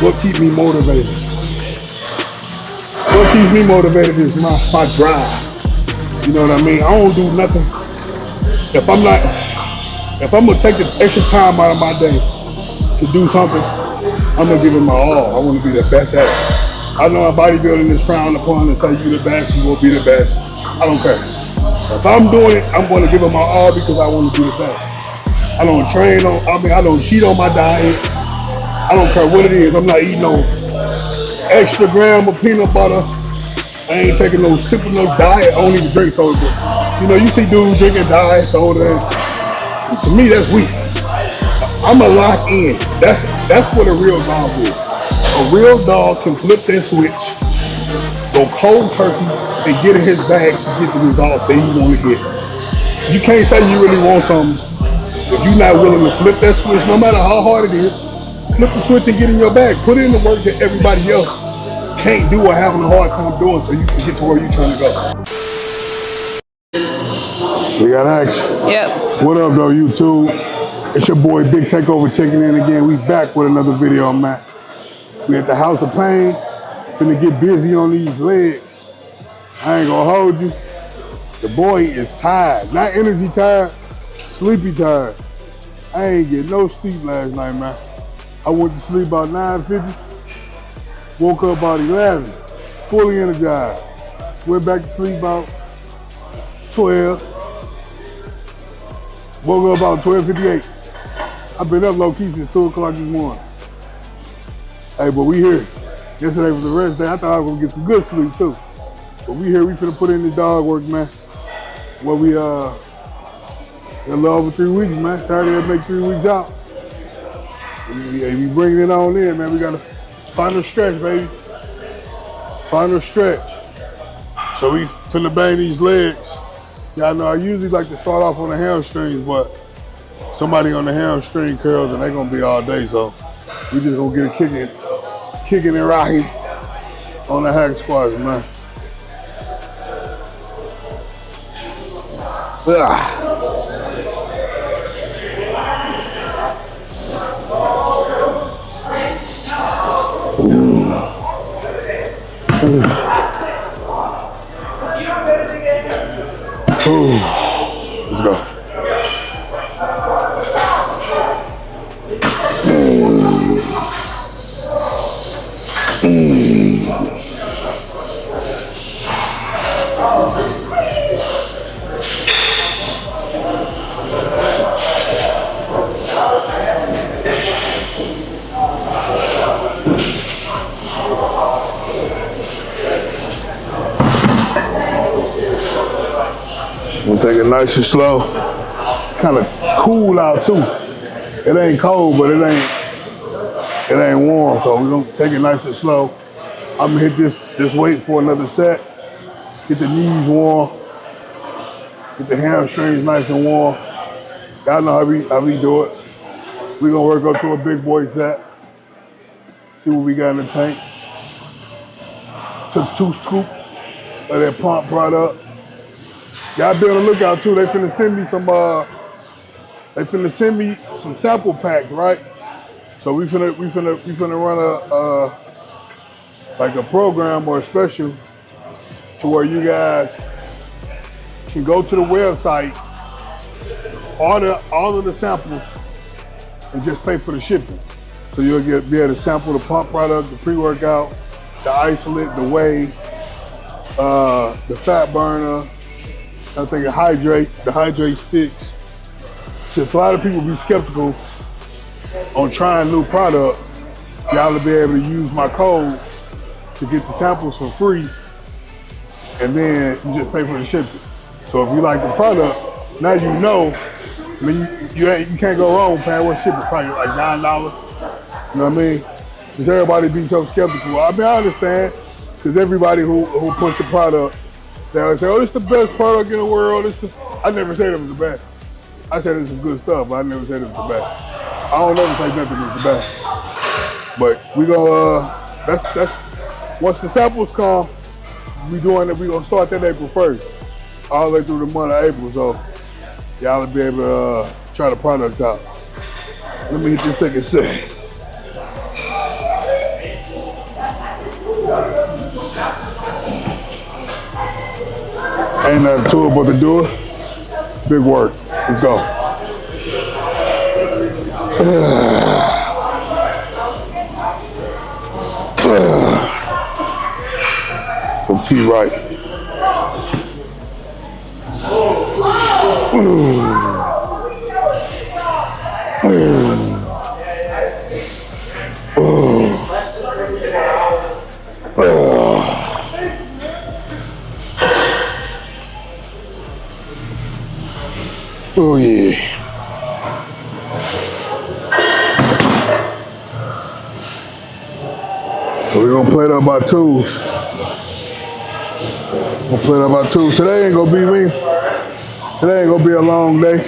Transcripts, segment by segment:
what keeps me motivated? What keeps me motivated is my drive. You know what I mean? I don't do nothing. If I'm not, if I'm gonna take the extra time out of my day to do something, I'm gonna give it my all. I want to be the best at it. I know bodybuilding is frowned upon and say you the best, you will be the best. I don't care. If I'm doing it, I'm going to give it my all because I want to be the best. I don't train on. I don't cheat on my diet. I don't care what it is. I'm not eating no extra gram of peanut butter. I ain't taking no sipping no diet. I don't even drink soda. You know, you see dudes drinking diet soda. To me, that's weak. I'm a lock in. That's what a real dog is. A real dog can flip that switch, go cold turkey, and get in his bag to get the results that he want to get. You can't say you really want something if you're not willing to flip that switch, no matter how hard it is. Flip the switch and get in your bag. Put in the work that everybody else can't do or having a hard time doing so you can get to where you're trying to go. We got action. Yep. What up, though, YouTube? It's your boy Big Takeover checking in again. We back with another video, man. We at the House of Pain. Finna get busy on these legs. I ain't gonna hold you. The boy is tired. Not energy tired, sleepy tired. I ain't get no sleep last night, man. I went to sleep about 9:50. Woke up about 11, fully energized. Went back to sleep about 12. Woke up about 12:58. I've been up low key since 2 o'clock this morning. Hey, but we here. Yesterday was the rest day. I thought I was gonna get some good sleep too. But we here, we finna put in the dog work, man. Well, we a little over 3 weeks, man. Saturday will make 3 weeks out. We bringing it on in, man. We got a final stretch, baby. Final stretch. So we finna bang these legs. Y'all know I usually like to start off on the hamstrings, but somebody on the hamstring curls and they gonna be all day, so we just gonna get it kicking it right here on the hack squats, man. Let's go. We'll take it nice and slow. It's kind of cool out too. It ain't cold, but it ain't warm. So we're gonna take it nice and slow. I'm gonna hit this weight for another set. Get the knees warm. Get the hamstrings nice and warm. Y'all know how we do it. We're gonna work up to a big boy set. See what we got in the tank. Took 2 scoops of that pump product. Y'all be on the lookout too. They finna send me some sample packs, right? So we finna run like a program or a special to where you guys can go to the website, order all of the samples, and just pay for the shipping. So you'll be able to sample the pump product, the pre-workout, the isolate, the whey, the fat burner. I think the hydrate sticks. Since a lot of people be skeptical on trying new product, y'all will be able to use my code to get the samples for free, and then you just pay for the shipping. So if you like the product, now you know. I mean, you can't go wrong with paying what shipping price, like $9. You know what I mean? Since everybody be so skeptical, I mean, I understand, because everybody who push the product, they always say, "Oh, this is the best product in the world." I never said it was the best. I said it's some good stuff, but I never said it was the best. I don't ever say nothing was the best. But we gonna that's once the samples come, we gonna start that April 1st, all the way through the month of April. So y'all will be able to try the product out. Let me hit this second set. Ain't nothing to it but to do it. Big work. Let's go. Put feet right. Oh yeah. So we're gonna play that by twos. We'll play that by twos. Today ain't gonna be me. Today ain't gonna be a long day.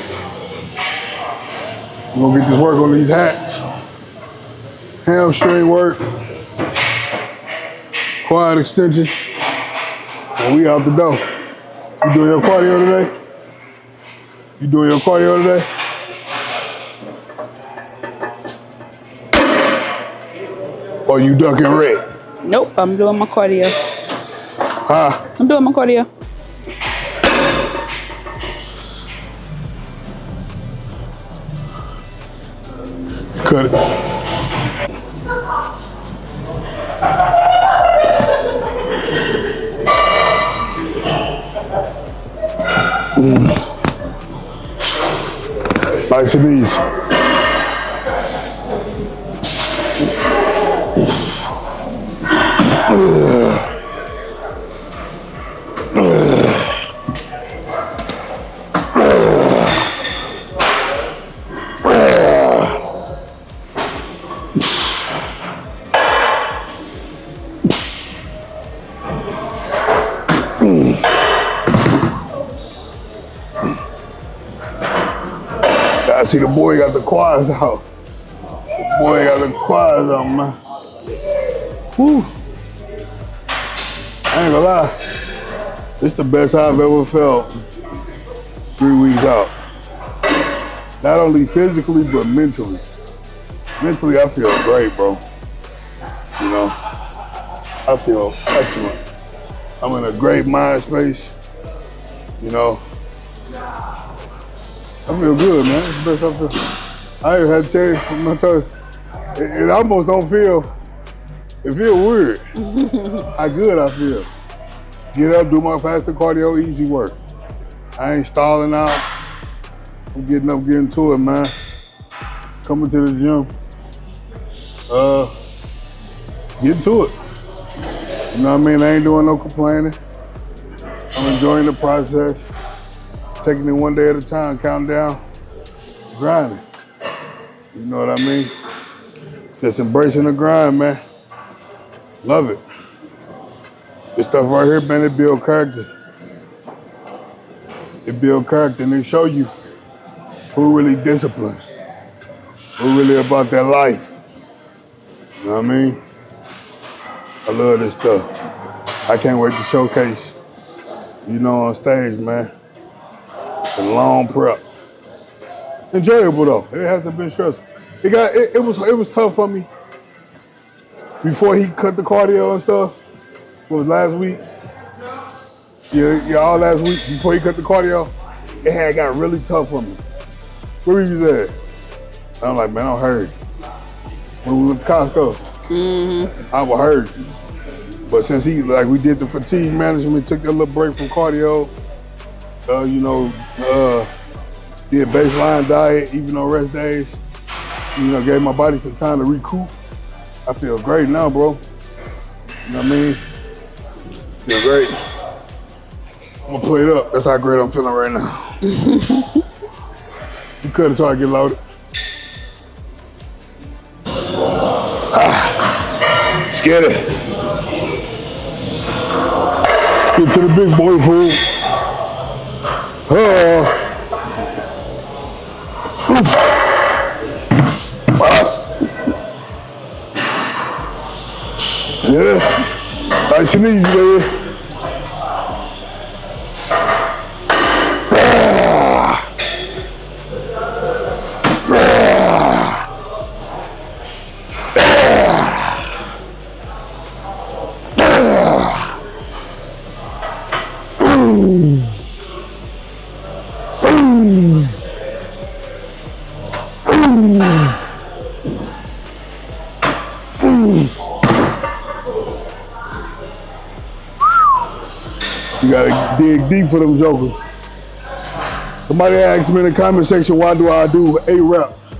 We're gonna get this work on these hats. Hamstring work. Quad extensions. And we out the door. You doing your cardio today? You doing your cardio today? Or you ducking red? Nope, I'm doing my cardio. Huh? I'm doing my cardio. You cut it. Nice and easy. I see the boy got the quads out. The boy got the quads out, man. Whew. I ain't gonna lie. It's the best I've ever felt 3 weeks out. Not only physically, but mentally. Mentally, I feel great, bro. You know, I feel excellent. I'm in a great mind space. You know, I feel good, man. It's the best I feel. I ain't had to tell you, I'm not telling you, it almost don't feel, it feels weird. How good I feel. Get up, do my faster cardio, easy work. I ain't stalling out. I'm getting up, getting to it, man. Coming to the gym. Getting to it. You know what I mean? I ain't doing no complaining. I'm enjoying the process. Taking it one day at a time, counting down, grinding. You know what I mean? Just embracing the grind, man. Love it. This stuff right here, man, it build character. It build character and it show you who really disciplined, who really about their life. You know what I mean? I love this stuff. I can't wait to showcase, you know, on stage, man. A long prep. Enjoyable though. It hasn't been stressful. It was tough for me before he cut the cardio and stuff. It was last week. Yeah, all last week before he cut the cardio, it had got really tough for me. Where you was at? I'm like, man, I'm hurt. When we went to Costco, I was hurt. But since we did the fatigue management, took that little break from cardio, did baseline diet, even on rest days, gave my body some time to recoup. I feel great now, bro. You know what I mean? Feel great. I'm gonna play it up. That's how great I'm feeling right now. You couldn't try to get loaded. Scared it. Get to the big boy food. Yeah, nice and easy, baby. Ooh. You gotta dig deep for them jokers. Somebody asked me in the comment section, why do I do 8 reps?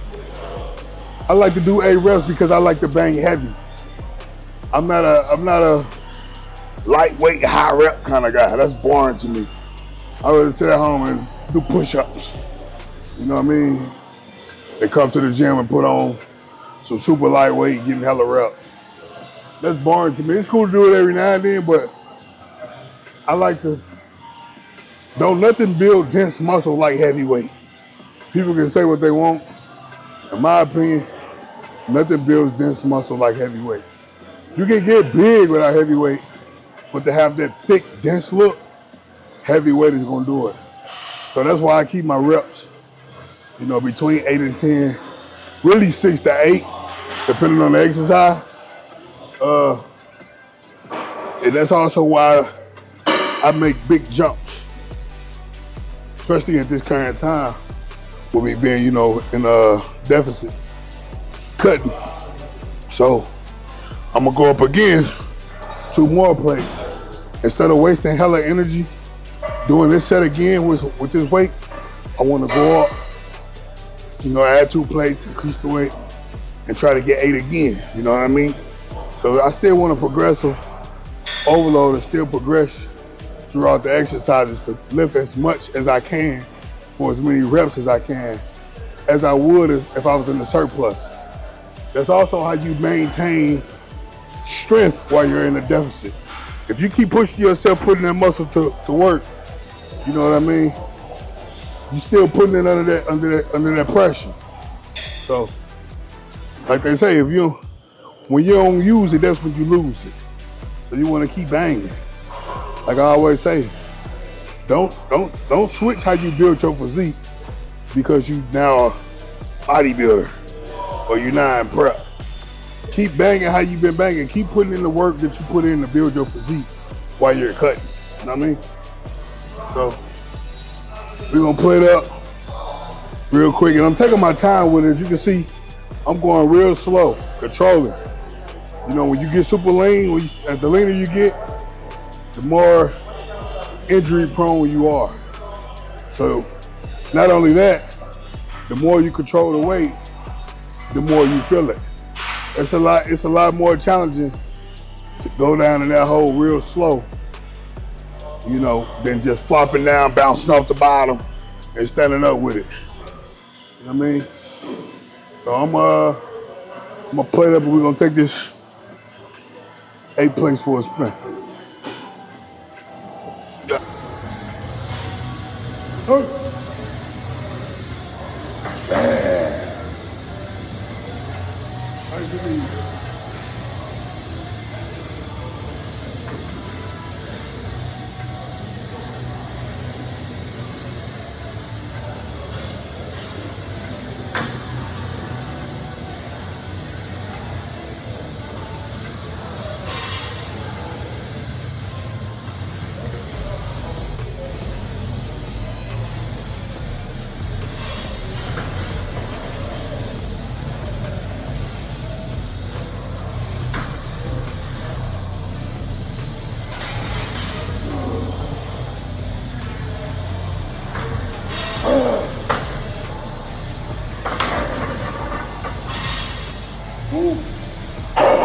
I like to do 8 reps because I like to bang heavy. I'm not a lightweight, high rep kind of guy. That's boring to me. I rather sit at home and do push-ups. You know what I mean? They come to the gym and put on some super lightweight, getting hella reps. That's boring to me. It's cool to do it every now and then, but I like to, don't nothing build dense muscle like heavyweight. People can say what they want. In my opinion, nothing builds dense muscle like heavyweight. You can get big without heavyweight, but to have that thick, dense look, heavyweight is gonna do it. So that's why I keep my reps, between 8 and 10, really 6 to 8, depending on the exercise. And that's also why I make big jumps, especially at this current time, with me being, in a deficit, cutting. So I'm gonna go up again, 2 more plates. Instead of wasting hella energy doing this set again with this weight, I wanna go up, add 2 plates, increase the weight, and try to get 8 again, you know what I mean? So I still want a progressive overload and still progress throughout the exercises to lift as much as I can for as many reps as I can, as I would if I was in the surplus. That's also how you maintain strength while you're in a deficit. If you keep pushing yourself, putting that muscle to work, you know what I mean? You still putting it under that pressure. So, like they say, when you don't use it, that's when you lose it. So you want to keep banging. Like I always say, don't switch how you build your physique because you now a bodybuilder or you're not in prep. Keep banging how you've been banging. Keep putting in the work that you put in to build your physique while you're cutting. You know what I mean? So we're gonna play it up real quick, and I'm taking my time with it. As you can see, I'm going real slow, controlling. When you get super lean, the leaner you get, the more injury prone you are. So not only that, the more you control the weight, the more you feel it. It's a lot more challenging to go down in that hole real slow, than just flopping down, bouncing off the bottom, and standing up with it. You know what I mean? So I'm gonna play it up, and we're gonna take this 8 plates for a spin.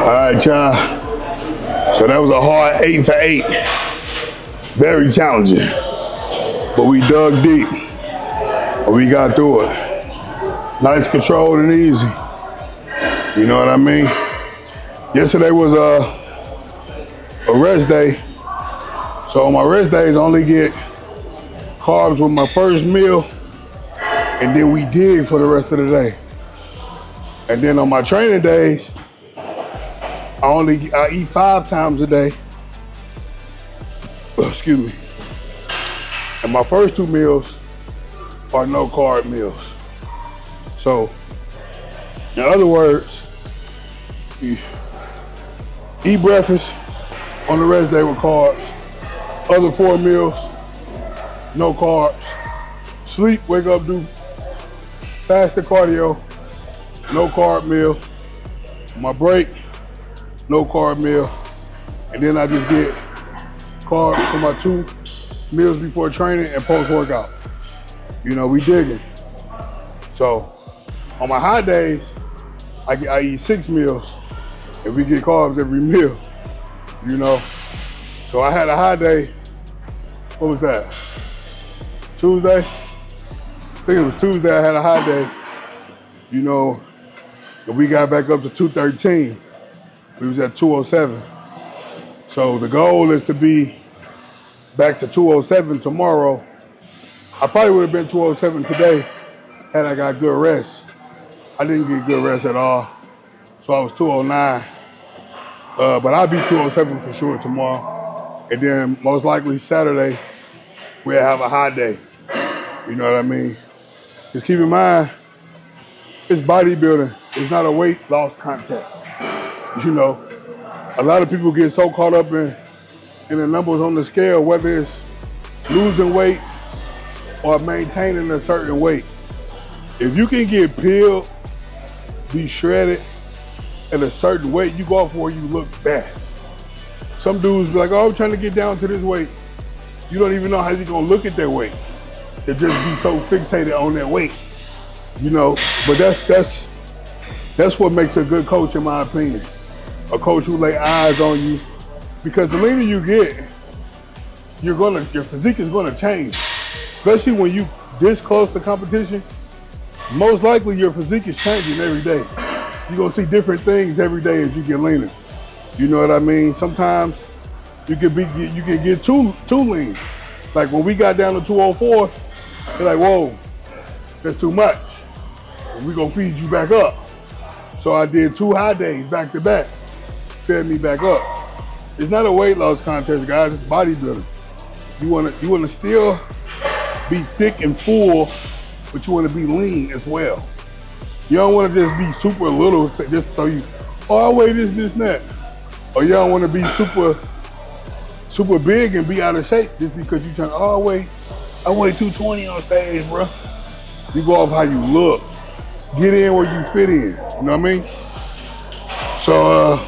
All right, y'all. So that was a hard 8 for 8. Very challenging. But we dug deep. But we got through it. Nice, controlled, and easy. You know what I mean? Yesterday was a rest day. So on my rest days, I only get carbs with my first meal, and then we dig for the rest of the day. And then on my training days, I eat 5 times a day. Excuse me. And my first 2 meals are no carb meals. So, in other words, eat breakfast on the rest day with carbs. Other 4 meals, no carbs. Sleep, wake up, do fasted cardio, no carb meal. My break, no carb meal. And then I just get carbs for my 2 meals before training and post workout. You know, we digging. So on my high days, I eat 6 meals and we get carbs every meal, you know. So I had a high day, what was that? Tuesday? I think it was Tuesday I had a high day, you know, and we got back up to 213. We was at 207. So the goal is to be back to 207 tomorrow. I probably would have been 207 today had I got good rest. I didn't get good rest at all, so I was 209. But I'll be 207 for sure tomorrow. And then most likely Saturday, we'll have a high day. You know what I mean? Just keep in mind, it's bodybuilding. It's not a weight loss contest. You know, a lot of people get so caught up in the numbers on the scale, whether it's losing weight or maintaining a certain weight. If you can get peeled, be shredded at a certain weight, you go off where you look best. Some dudes be like, oh, I'm trying to get down to this weight. You don't even know how you're gonna look at that weight. They just be so fixated on that weight, you know. But that's what makes a good coach, in my opinion. A coach who lay eyes on you, because the leaner you get, your physique is gonna change. Especially when you this close to competition, most likely your physique is changing every day. You're gonna see different things every day as you get leaner. You know what I mean? Sometimes you can get too lean. Like when we got down to 204, they're like, whoa, that's too much. We're gonna feed you back up. So I did 2 high days back to back, fed me back up. It's not a weight loss contest, guys, it's bodybuilding. You wanna still be thick and full, but you wanna be lean as well. You don't wanna just be super little just so you, oh, I weigh this, and that. Or you don't wanna be super big and be out of shape just because you're trying to, oh, I weigh 220 on stage, bro. You go off how you look. Get in where you fit in, you know what I mean? So,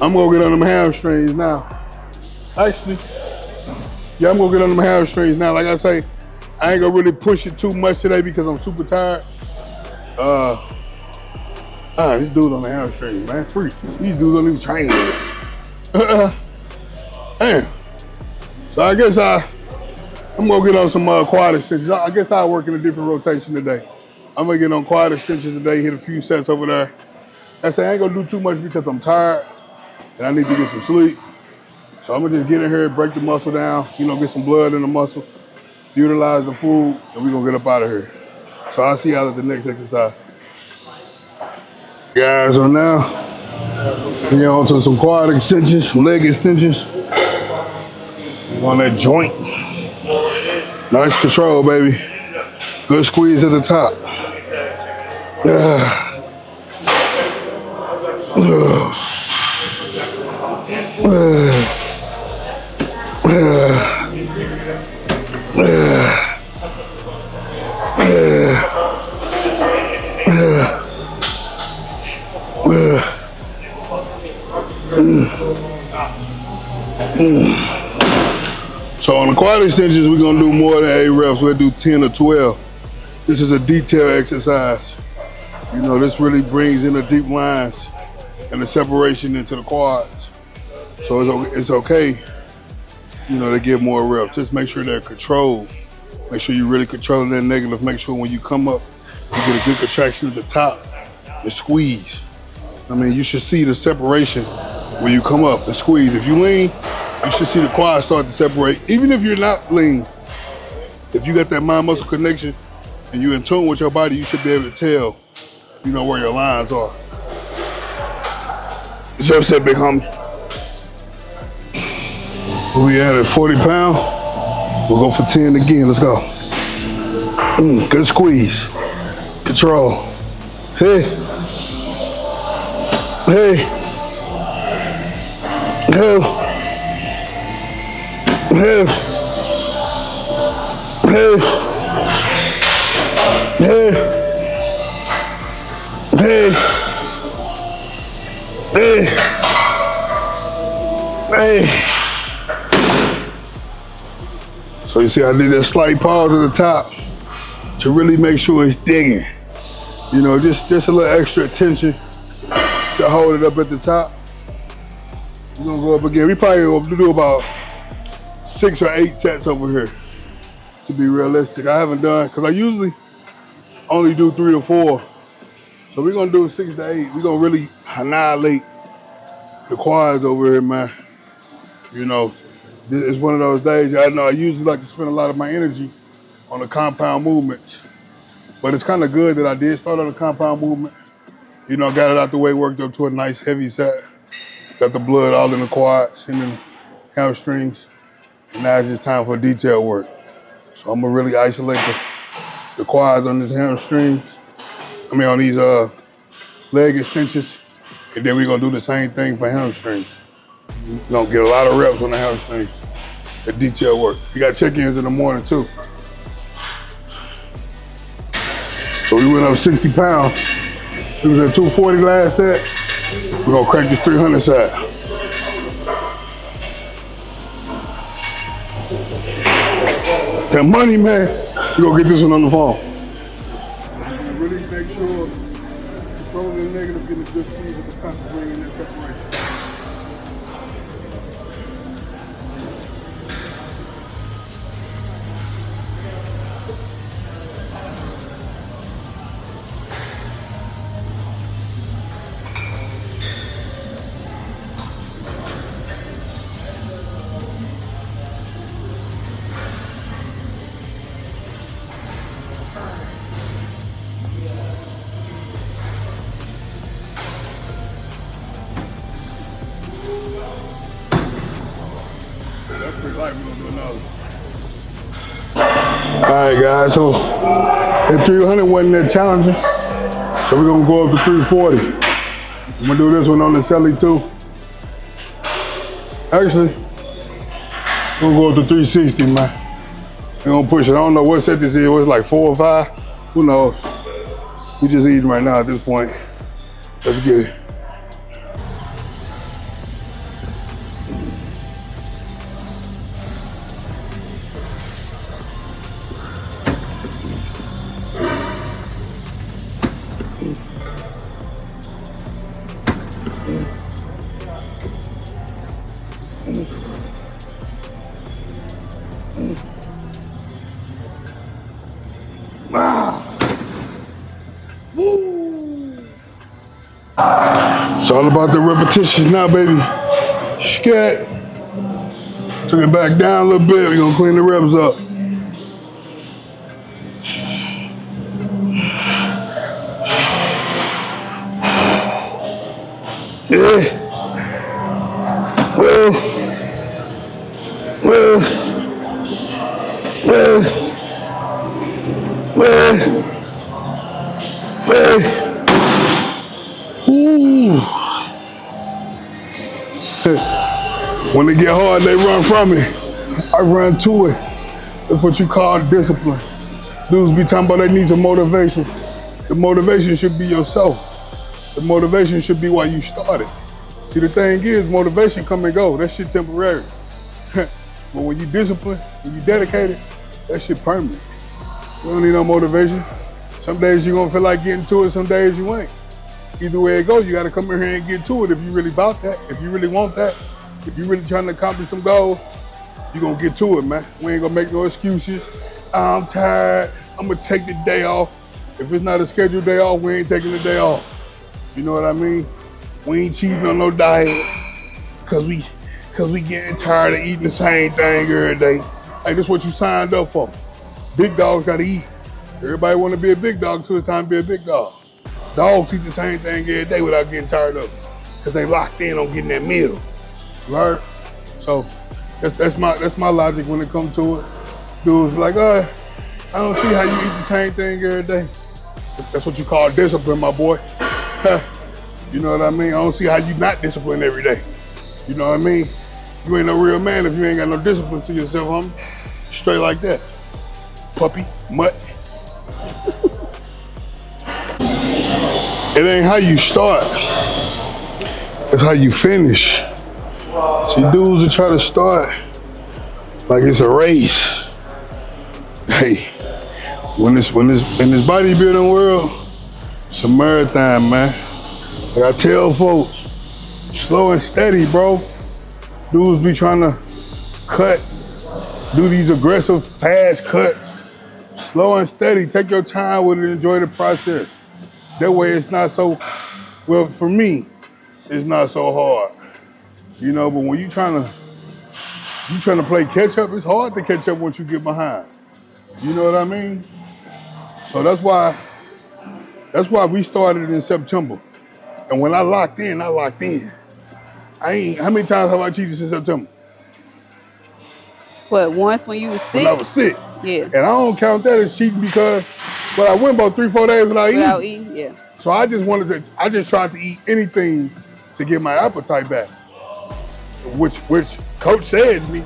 I'm gonna get on them hamstrings now. Actually, yeah, I'm gonna get on them hamstrings now. Like I say, I ain't gonna really push it too much today because I'm super tired. These dudes on the hamstrings, man, free. These dudes don't even train with it. Damn. So I guess I'm gonna get on some quad extensions. I guess I'll work in a different rotation today. I'm gonna get on quad extensions today, hit a few sets over there. I say I ain't gonna do too much because I'm tired and I need to get some sleep. So I'm gonna just get in here, break the muscle down, you know, get some blood in the muscle, utilize the food, and we're gonna get up out of here. So I'll see y'all at the next exercise. Guys, so now we get on to some quad extensions, some leg extensions. On that joint. Nice control, baby. Good squeeze at the top. So on the quad extensions, we're gonna do more than 8 reps. We'll do 10 or 12. This is a detailed exercise. You know, this really brings in the deep lines and the separation into the quads. So it's okay, you know, to get more reps. Just make sure they're controlled. Make sure you're really controlling that negative. Make sure when you come up, you get a good contraction at the top and squeeze. I mean, you should see the separation when you come up and squeeze. If you lean, you should see the quads start to separate. Even if you're not lean, if you got that mind-muscle connection and you're in tune with your body, you should be able to tell, you know, where your lines are. So said, big homie. We at 40 pounds. We'll go for 10 again. Let's go. Good squeeze. Control. Hey. Hey. Hey. Hey. Hey. Hey. Hey. Hey. Hey. So you see I did that slight pause at the top to really make sure it's digging. You know, just a little extra attention to hold it up at the top. We're gonna go up again. We probably gonna do about 6 or 8 sets over here, to be realistic. I haven't done, cause I usually only do 3 or 4. So we're gonna do 6 to 8. We're gonna really annihilate the quads over here, man. You know, it's one of those days. I know I usually like to spend a lot of my energy on the compound movements, but it's kind of good that I did start on the compound movement. You know, got it out the way, worked up to a nice heavy set. Got the blood all in the quads and in the hamstrings. And now it's just time for detail work. So I'm gonna really isolate the quads on these hamstrings. I mean, on these leg extensions. And then we're gonna do the same thing for hamstrings. We're gonna get a lot of reps on the hamstrings. The detail work. You got check-ins in the morning too. So we went up 60 pounds. It was at 240 last set. We're gonna crank this 300 side. That money, man. We're gonna get this one on the phone. Really make sure controlling the negative, getting a good squeeze at the top to bring in that separation. Alright guys, so at 300 wasn't that challenging, so we're gonna go up to 340. I'm gonna do this one on the celly too. Actually, we're gonna go up to 360, man. We're gonna push it. I don't know what set this is, what's like 4 or 5? Who knows? We just eating right now at this point. Let's get it. It's all about the repetitions now, baby. Scat. Took it back down a little bit. We're gonna clean the reps up. Yeah. Ooh. When they get hard, they run from it. I run to it. That's what you call discipline. Dudes be talking about they need some motivation. The motivation should be yourself. The motivation should be why you started. See, the thing is, motivation come and go. That shit temporary. But when you discipline, when you dedicated, that shit permanent. You don't need no motivation. Some days you're gonna feel like getting to it, some days you ain't. Either way it goes, you gotta come in here and get to it if you really about that, if you really want that, if you really trying to accomplish some goals, you gonna get to it, man. We ain't gonna make no excuses. I'm tired, I'm gonna take the day off. If it's not a scheduled day off, we ain't taking the day off. You know what I mean? We ain't cheating on no diet, cause we getting tired of eating the same thing every day. Hey, this is what you signed up for. Big dogs gotta eat. Everybody wanna be a big dog till it's time to be a big dog. Dogs eat the same thing every day without getting tired of it, cause they locked in on getting that meal. You heard? So that's my logic when it comes to it. Dudes be like, I don't see how you eat the same thing every day. That's what you call discipline, my boy. You know what I mean? I don't see how you not disciplined every day. You know what I mean? You ain't no real man if you ain't got no discipline to yourself, homie. Straight like that. Puppy, mutt. It ain't how you start. That's how you finish. See, dudes will try to start like it's a race. Hey, in this bodybuilding world, it's a marathon, man. Like I tell folks, slow and steady, bro. Dudes be trying to do these aggressive, fast cuts. Slow and steady, take your time with it, enjoy the process. That way it's not so, well, for me, it's not so hard. You know, but when you trying to play catch up, it's hard to catch up once you get behind. You know what I mean? So that's why we started in September. And when I locked in. How many times have I cheated since September? What, once when you was sick? When I was sick. Yeah. And I don't count that as cheating because, but I went about 3-4 days without eating. Yeah. So I just tried to eat anything to get my appetite back. Which coach said to me,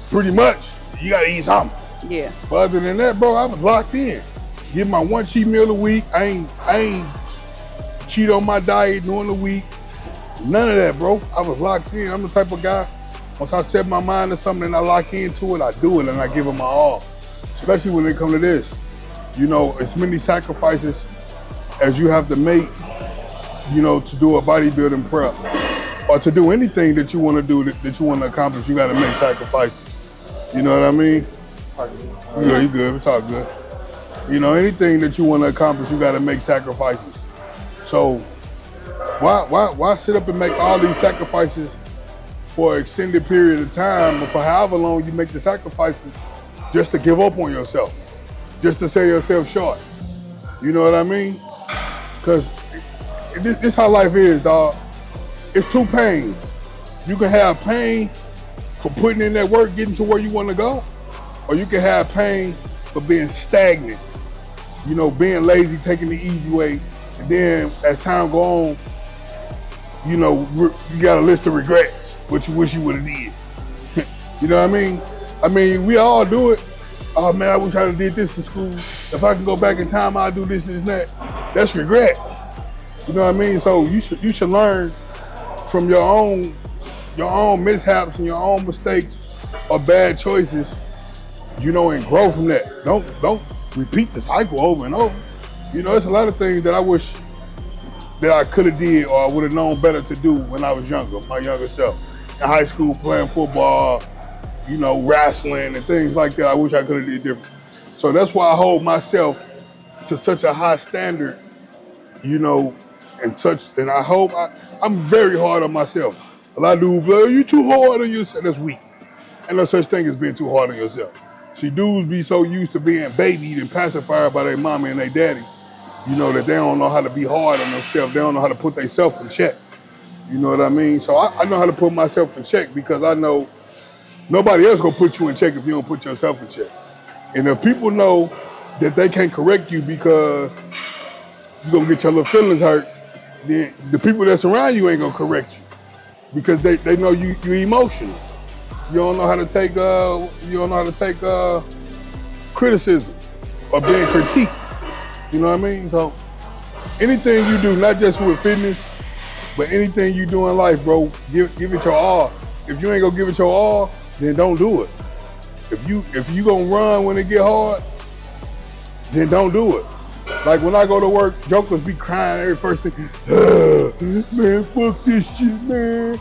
pretty much, you gotta eat something. Yeah. But other than that, bro, I was locked in. Get my one cheat meal a week. I ain't cheat on my diet during the week. None of that, bro. I was locked in. I'm the type of guy, once I set my mind to something and I lock into it, I do it and I give it my all. Especially when it comes to this. You know, as many sacrifices as you have to make, you know, to do a bodybuilding prep. Or to do anything that you want to do, that you want to accomplish, you got to make sacrifices. You know what I mean? You good, we talk good. You know, anything that you want to accomplish, you got to make sacrifices. So why sit up and make all these sacrifices for an extended period of time, or for however long you make the sacrifices, just to give up on yourself, just to sell yourself short? You know what I mean? Because this how life is, dog. It's two pains. You can have pain for putting in that work, getting to where you want to go, or you can have pain for being stagnant. You know, being lazy, taking the easy way, and then as time go on, you know, you got a list of regrets, what you wish you would have did. You know what I mean? I mean, we all do it. Oh man, I wish I would have did this in school. If I can go back in time, I'll do this and that. That's regret. You know what I mean? So you should learn from your own mishaps and your own mistakes or bad choices, you know, and grow from that. Don't repeat the cycle over and over. You know, there's a lot of things that I wish that I could have did or I would have known better to do when I was younger, my younger self. In high school, playing football, you know, wrestling and things like that, I wish I could have did different. So that's why I hold myself to such a high standard, you know, and I hope I'm very hard on myself. A lot of dudes be like, you too hard on yourself. That's weak. Ain't no such thing as being too hard on yourself. See, dudes be so used to being babied and pacified by their mama and their daddy, you know, that they don't know how to be hard on themselves. They don't know how to put themselves in check. You know what I mean? So I know how to put myself in check because I know nobody else gonna put you in check if you don't put yourself in check. And if people know that they can't correct you because you're gonna get your little feelings hurt, then the people that's around you ain't gonna correct you because they know you're emotional. You don't know how to take criticism or being critiqued. You know what I mean? So anything you do, not just with fitness, but anything you do in life, bro, give it your all. If you ain't gonna give it your all, then don't do it. If you gonna run when it get hard, then don't do it. Like when I go to work, jokers be crying every first thing. Man, fuck this shit, man.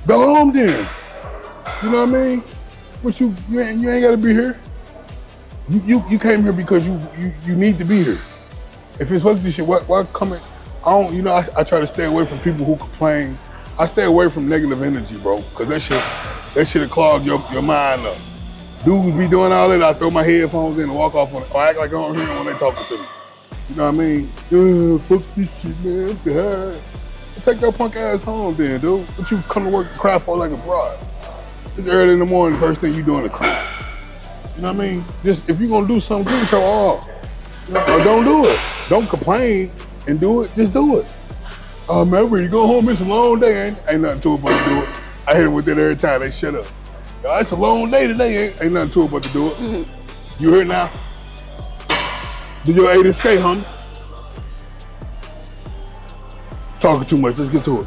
Go home then. You know what I mean? But you ain't gotta be here. You came here because you need to be here. If it's fuck this shit, why come in? I try to stay away from people who complain. I stay away from negative energy, bro, because that shit clog your mind up. Dudes be doing all that, I throw my headphones in and walk off on it, or act like I don't hear them when they talking to me. You know what I mean? Fuck this shit, man, I'm tired. Take your punk ass home then, dude. What you come to work and cry for like a broad? It's early in the morning, the first thing you doing is cry. You know what I mean? Just, if you gonna do something, give it your all. You know, or don't do it. Don't complain and do it, just do it. Oh man, when you go home, it's a long day, ain't nothing to it but to do it. I hit them with that every time, they shut up. It's a long day today, ain't nothing to it but to do it. Mm-hmm. You hear now? Do your 8 and skate, homie. Talking too much. Let's get to it.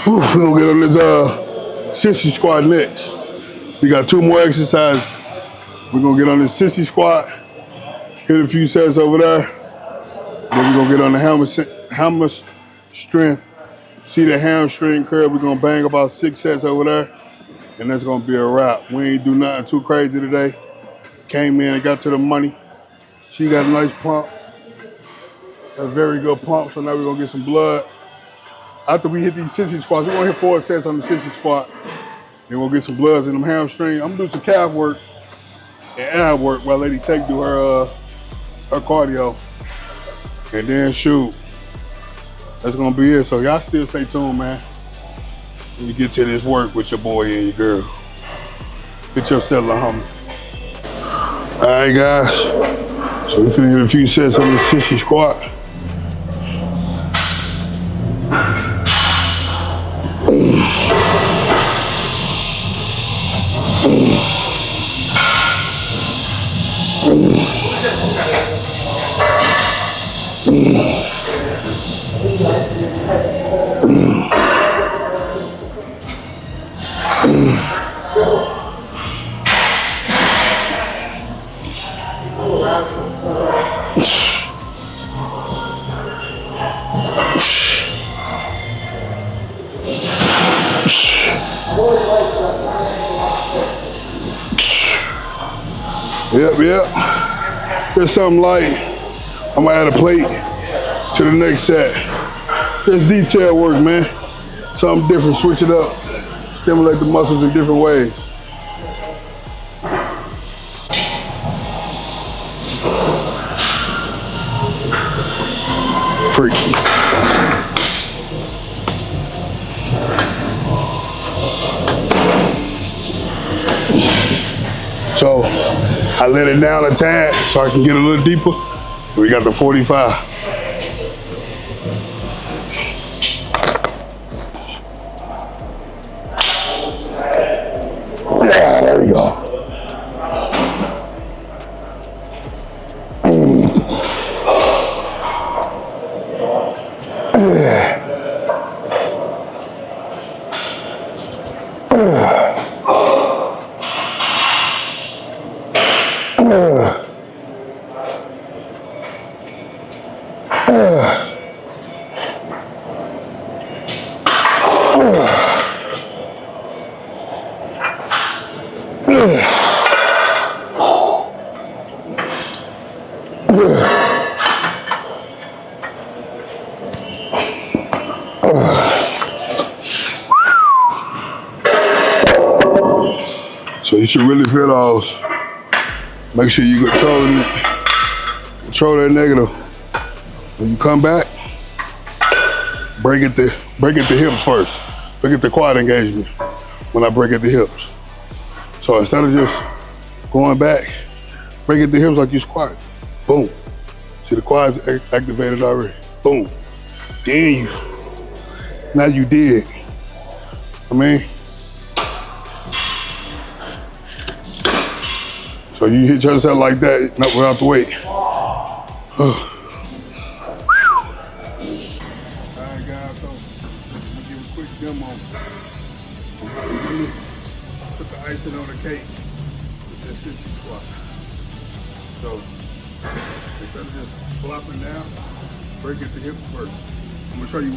We're gonna get on this sissy squat next. We got 2 more exercises. We're gonna get on this sissy squat, hit a few sets over there. Then we're gonna get on the hammer strength. See the hamstring curl. We're gonna bang about 6 sets over there, and that's gonna be a wrap. We ain't do nothing too crazy today. Came in and got to the money. She got a nice pump, a very good pump. So now we're gonna get some blood. After we hit these sissy squats, we're gonna hit 4 sets on the sissy squat. Then we'll get some bloods in them hamstrings. I'm gonna do some calf work and ab work while Lady Take do her cardio. And then shoot. That's gonna be it. So y'all still stay tuned, man. When you get to this work with your boy and your girl. Get yourself a homie. All right, guys. So we finna hit a few sets on the sissy squat. Yep. There's something light. I'm gonna add a plate to the next set. Just detail work, man. Something different, switch it up. Stimulate the muscles in different ways. Freaky. So I let it down a tad so I can get a little deeper. We got the 45. Yeah, there we go. So you should really feel those. Make sure you control that negative. When you come back, break at the hips first. Look at the quad engagement when I break at the hips. So instead of just going back, break at the hips like you squat. Boom. See the quads activated already. Boom. Then now you did. I mean, so you hit yourself like that, not without the weight. All right, guys, so I'm gonna give a quick demo. Let me put the icing on the cake with this sissy squat. So instead of just flopping down, break at the hip first. I'm gonna show you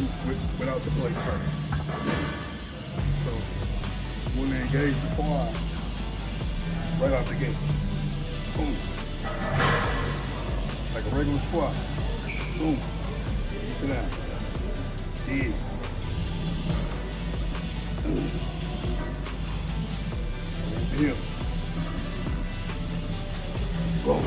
without the plate first. So when they engage the quads, right out the gate. Boom. Like a regular squat. Boom. Sit down. Yeah. The hips. Boom.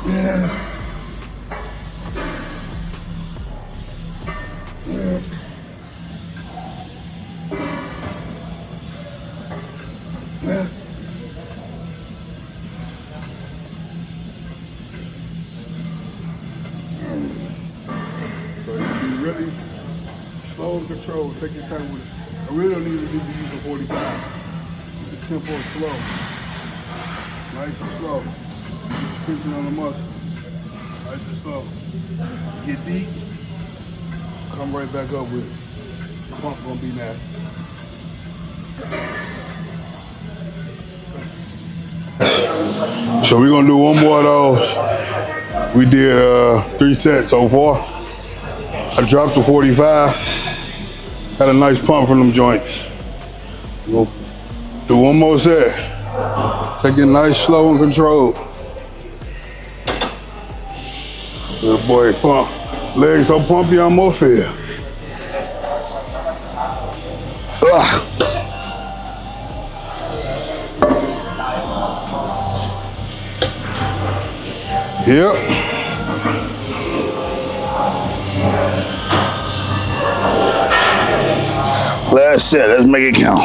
Yeah. So it should be really slow and controlled. Take your time with it. I really don't need to use the 45. Keep the tempo slow. Nice and slow. Keep the tension on the muscle. Nice and slow. Get deep. Come right back up with it. The pump gonna be nasty. So we're gonna do one more of those. We did 3 sets so far. I dropped the 45. Had a nice pump from them joints. We'll do one more set. Take it nice, slow, and controlled. Good boy, pump. Legs so pumpy, I almost feel. Ugh. Yep. Last set, let's make it count.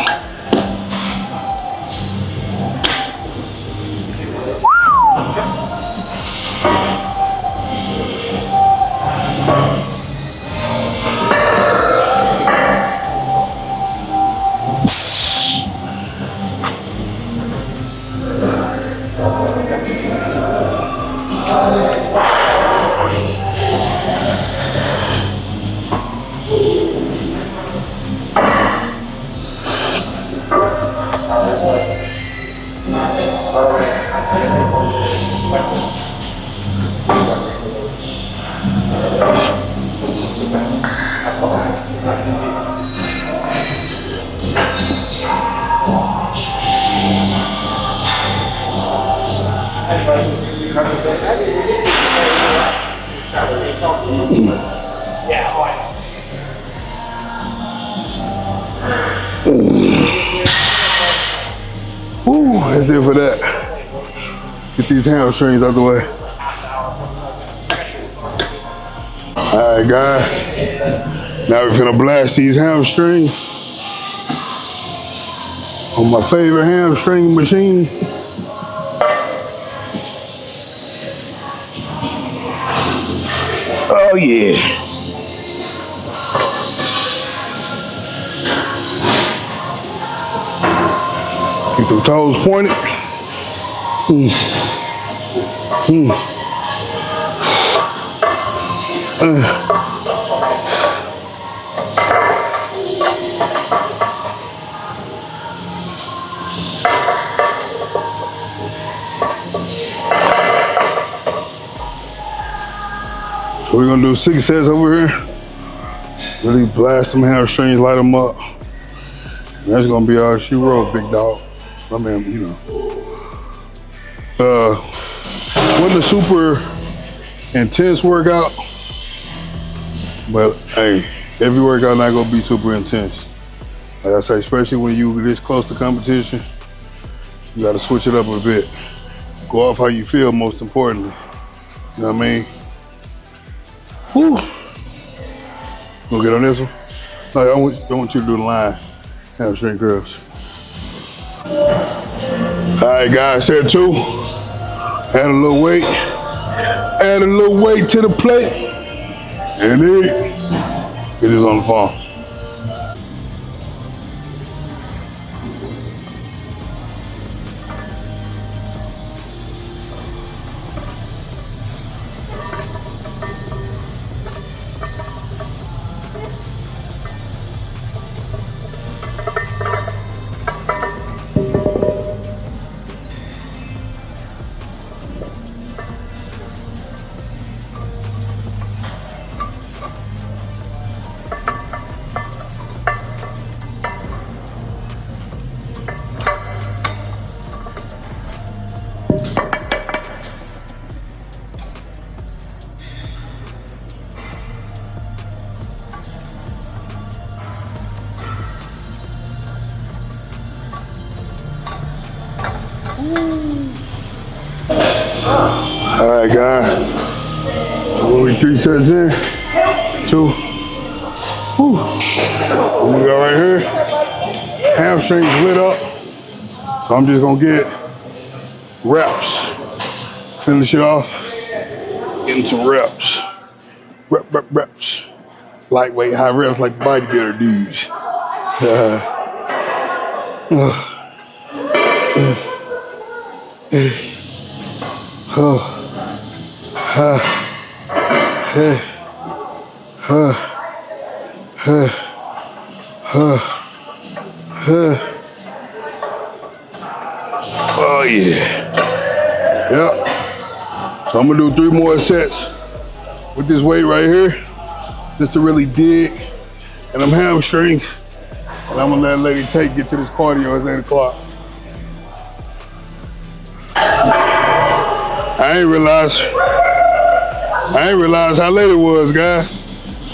Woo, that's it for that. Get these hamstrings out the way. All right, guys. Now we're finna blast these hamstrings on my favorite hamstring machine. Oh yeah. Keep them toes pointed. So we're gonna do 6 sets over here. Really blast them hamstrings, light them up. And that's gonna be all she wrote, big dog. I mean, you know. Wasn't a super intense workout, but hey, every workout not gonna be super intense. Like I say, especially when you this close to competition, you gotta switch it up a bit. Go off how you feel, most importantly. You know what I mean? Whew. Gonna get on this one? No, I want you to do the line. Hamstring curls. All right, guys, set 2. Add a little weight. Add a little weight to the plate. And then get this on the phone. All right, guys. What we 3 sets in? 2. Whew. We go right here. Hamstrings lit up. So I'm just gonna get reps. Finish it off. Getting some reps. Reps. Lightweight, high reps like the bodybuilder dudes. Oh yeah. Yep. So I'm gonna do 3 more sets with this weight right here, just to really dig. And I'm hamstrings. And I'm gonna let Lady Tate get to this cardio. It's 8 o'clock. I ain't realize how late it was, guys.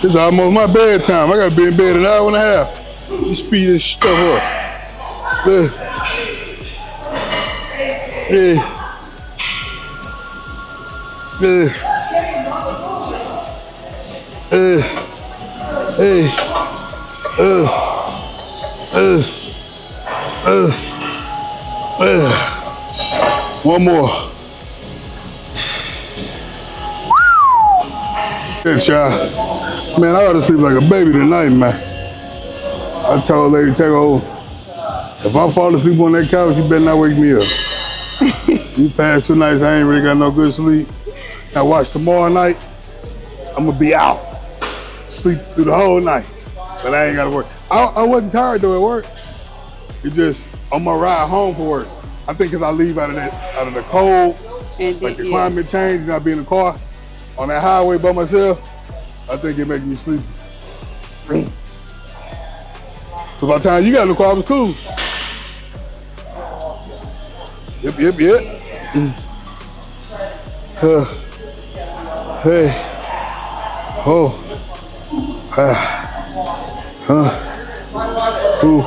It's almost my bedtime. I gotta be in bed an hour and a half. You speed this stuff up. One more. Good, child. Man, I ought to sleep like a baby tonight, man. I told Lady take over. If I fall asleep on that couch, you better not wake me up. These past 2 nights, I ain't really got no good sleep. Now watch tomorrow night, I'm gonna be out. Sleep through the whole night. But I ain't gotta work. I wasn't tired though at work. It's just on my ride home from work. I think cause I leave out of the cold, like the climate change, and I be in the car on that highway by myself, I think it makes me sleepy. So by the time you got in the car, I was cool. Yep. Hey. Oh. Ooh.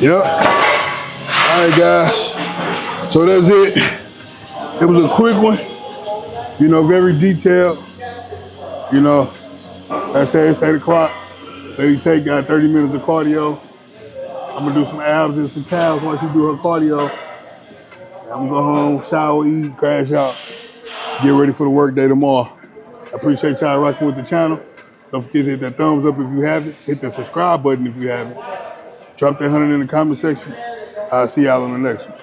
Yep. All right, guys. So that's it. It was a quick one. You know, very detailed. You know, like I said, it's 8 o'clock. Lady Tate got 30 minutes of cardio. I'm gonna do some abs and some calves once she do her cardio. I'm gonna go home, shower, eat, crash out, get ready for the work day tomorrow. I appreciate y'all rocking with the channel. Don't forget to hit that thumbs up if you haven't. Hit the subscribe button if you haven't. Drop that 100 in the comment section. I'll see y'all on the next one.